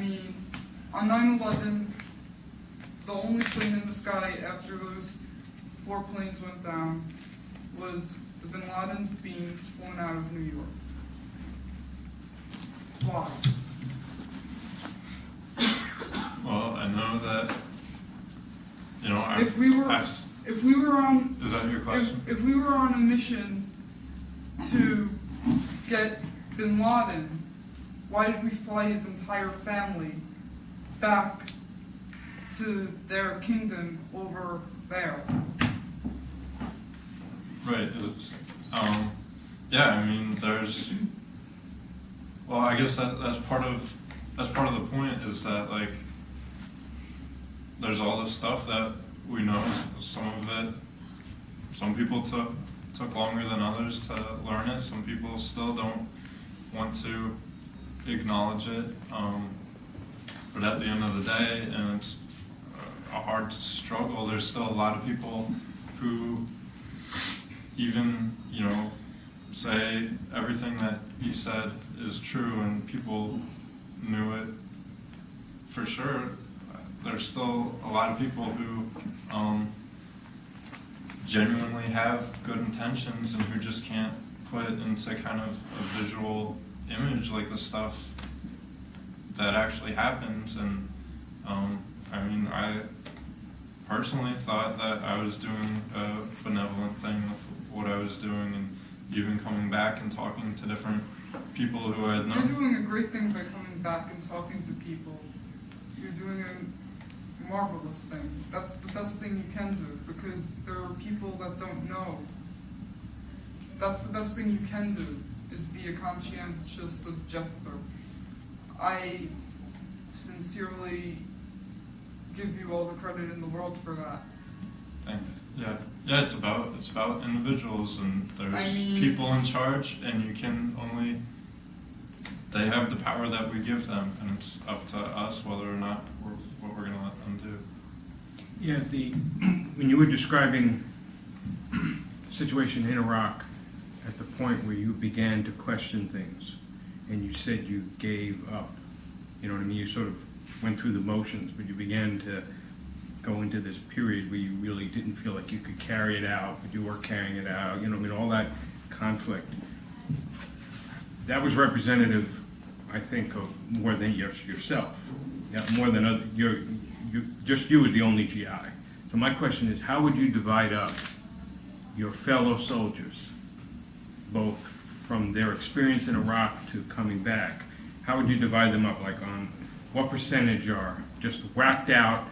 mean, on 9/11, the only plane in the sky after those 4 planes went down was the Bin Ladens being flown out of New York. Why? Well, I know that, you know, If we were on, is that your question? if we were on a mission to get Bin Laden, why did we fly his entire family back to their kingdom over there? Right. Yeah. I mean, well, I guess that's part of the point, is that, like, there's all this stuff that we know. Some people took longer than others to learn it. Some people still don't want to acknowledge it. But at the end of the day, and it's a hard struggle, there's still a lot of people who even, you know, say everything that he said is true and people knew it for sure. There's still a lot of people who genuinely have good intentions and who just can't put it into kind of a visual image, like the stuff that actually happens. And I mean, I personally thought that I was doing a benevolent thing with what I was doing, and even coming back and talking to different people who I had known. You're doing a great thing by coming back and talking to people. You're doing a marvelous thing. That's the best thing you can do, because there are people that don't know. That's the best thing you can do, is be a conscientious objector. I sincerely give you all the credit in the world for that. Thanks. Yeah. It's about individuals, and there's mean, people in charge, and they have the power that we give them, and it's up to us whether or not what we're going to let them do. Yeah, when you were describing the situation in Iraq, at the point where you began to question things, and you said you gave up, you know what I mean? You sort of went through the motions, but you began to go into this period where you really didn't feel like you could carry it out, but you were carrying it out, you know, I mean, all that conflict. That was representative, I think, of more than yourself. Yeah, more than other, just you as the only GI. So my question is, how would you divide up your fellow soldiers, both from their experience in Iraq to coming back? How would you divide them up? Like, on what percentage are just whacked out,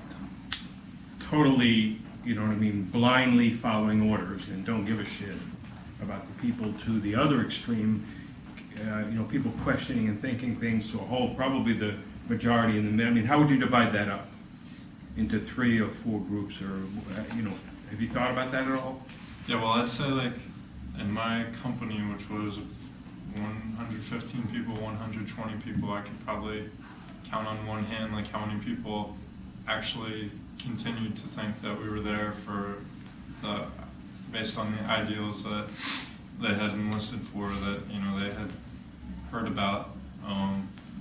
totally, you know what I mean, blindly following orders and don't give a shit about the people, to the other extreme, you know, people questioning and thinking things, to a whole, probably the majority in the middle? I mean, how would you divide that up into 3 or 4 groups, or, you know, have you thought about that at all? Yeah, well, I'd say, like, in my company, which was 115 people, 120 people, I could probably count on one hand, like, how many people actually continued to think that we were there based on the ideals that they had enlisted for, that, you know, they had heard about.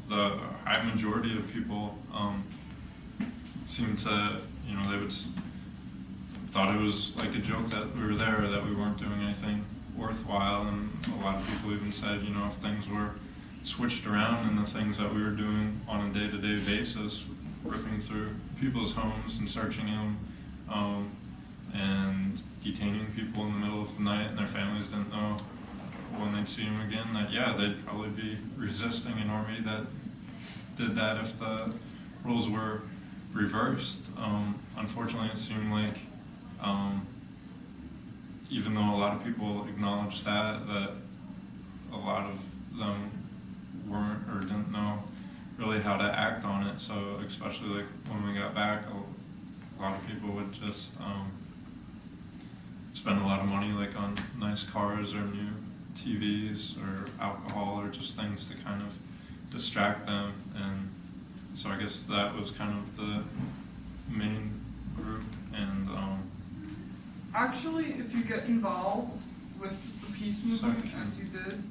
The high majority of people seemed to, you know, they thought it was like a joke that we were there, or that we weren't doing anything worthwhile. And a lot of people even said, you know, if things were switched around and the things that we were doing on a day-to-day basis, ripping through people's homes and searching them, and detaining people in the middle of the night, and their families didn't know when they'd see them again, that, yeah, they'd probably be resisting an army that did that if the rules were reversed. Unfortunately, it seemed like, even though a lot of people acknowledged that a lot of them weren't, or didn't know really how to act on it. So especially, like, when we got back, a lot of people would just spend a lot of money, like, on nice cars or new TVs or alcohol, or just things to kind of distract them. And so I guess that was kind of the main group. And actually, if you get involved with the peace movement, as you did.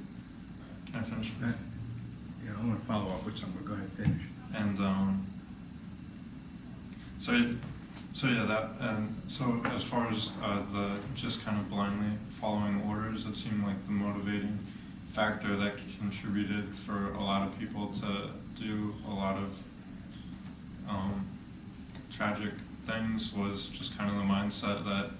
Can I finish? Yeah, I want to follow up with someone. Go ahead, finish. And so yeah, that, and so as far as the just kind of blindly following orders, it seemed like the motivating factor that contributed for a lot of people to do a lot of tragic things was just kind of the mindset that,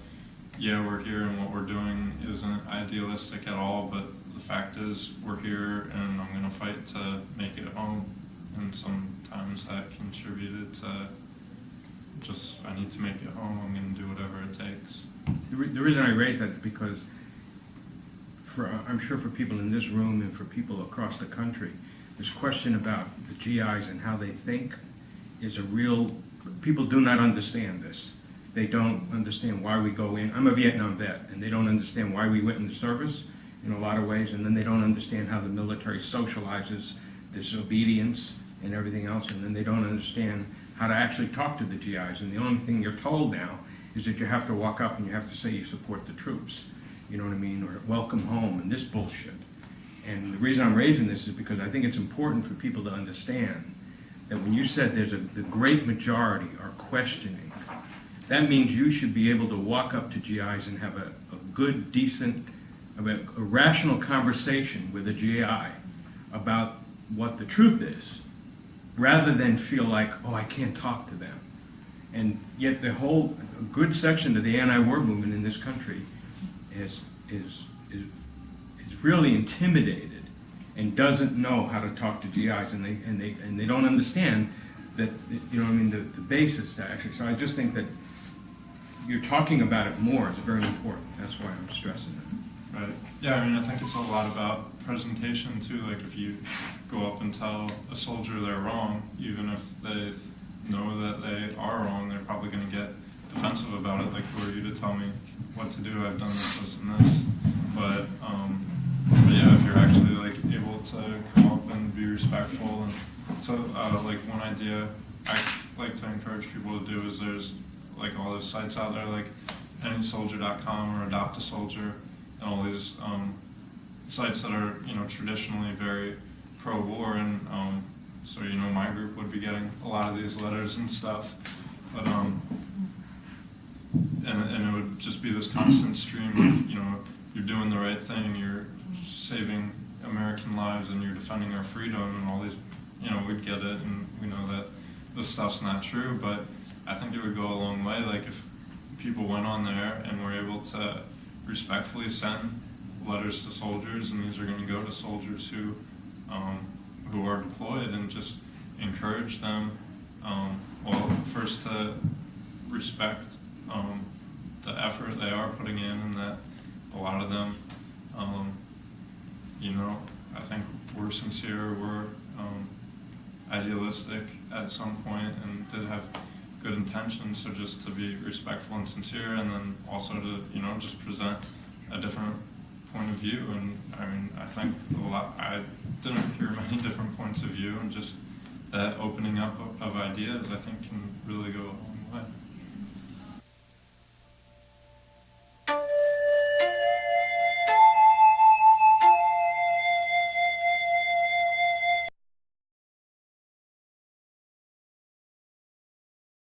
yeah, we're here and what we're doing isn't idealistic at all, but the fact is we're here and I'm going to fight to make it home. And sometimes that contributed to just, I need to make it home, I'm going to do whatever it takes. The reason I raise that is because I'm sure for people in this room and for people across the country, this question about the GIs and how they think is a real, people do not understand this. They don't understand why we go in. I'm a Vietnam vet, and they don't understand why we went in the service in a lot of ways, and then they don't understand how the military socializes this obedience and everything else, and then they don't understand how to actually talk to the GIs. And the only thing you're told now is that you have to walk up and you have to say you support the troops, you know what I mean, or welcome home, and this bullshit. And the reason I'm raising this is because I think it's important for people to understand that when you said the great majority are questioning, that means you should be able to walk up to GIs and have a good, decent, a rational conversation with a GI about what the truth is, rather than feel like, oh, I can't talk to them. And yet the whole good section of the anti-war movement in this country is really intimidated and doesn't know how to talk to GIs, and they don't understand that, you know what I mean, the basis to actually. So I just think that you're talking about it more is very important. That's why I'm stressing it. Right. Yeah, I mean, I think it's a lot about presentation too. Like if you go up and tell a soldier they're wrong, even if they know that they are wrong, they're probably going to get defensive about it. Like, who are you to tell me what to do? I've done this, and this. But yeah, if you're actually like able to come up and be respectful, and so like one idea I like to encourage people to do is there's like all those sites out there like anysoldier.com or Adopt a Soldier, and all these sites that are, you know, traditionally very pro-war, and so, you know, my group would be getting a lot of these letters and stuff, but and it would just be this constant stream of, you know, you're doing the right thing, you're saving American lives, and you're defending our freedom, and all these, you know, we'd get it, and we know that this stuff's not true, but I think it would go a long way, like if people went on there and were able to respectfully send letters to soldiers, and these are going to go to soldiers who are deployed, and just encourage them, well, first to respect the effort they are putting in, and that a lot of them, you know, I think we're sincere, we're idealistic at some point, and did have good intentions, so just to be respectful and sincere, and then also to, you know, just present a different point of view. And I mean, I think I didn't hear many different points of view, and just that opening up of ideas, I think, can really go a long way.